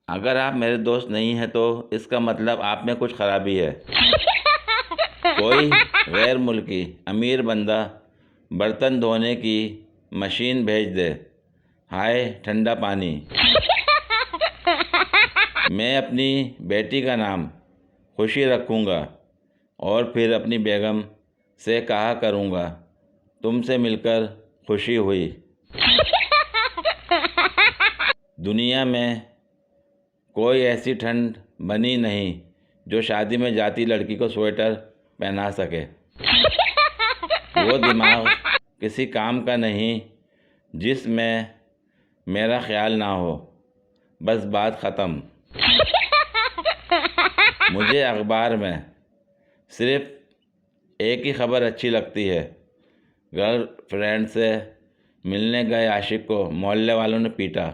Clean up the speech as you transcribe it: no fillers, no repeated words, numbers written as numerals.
अगर आप मेरे दोस्त नहीं हैं तो इसका मतलब आप में कुछ खराबी है। कोई गैर मुल्की अमीर बंदा बर्तन धोने की मशीन भेज दे। हाय ठंडा पानी। मैं अपनी बेटी का नाम खुशी रखूँगा और फिर अपनी बेगम से कहा करूँगा, तुमसे मिलकर खुशी हुई। दुनिया में कोई ऐसी ठंड बनी नहीं जो शादी में जाती लड़की को स्वेटर पहना सके। वो दिमाग किसी काम का नहीं जिसमें मेरा ख्याल ना हो। बस बात ख़त्म। मुझे अखबार में सिर्फ़ एक ही खबर अच्छी लगती है, गर्लफ्रेंड से मिलने गए आशिक को मोहल्ले वालों ने पीटा।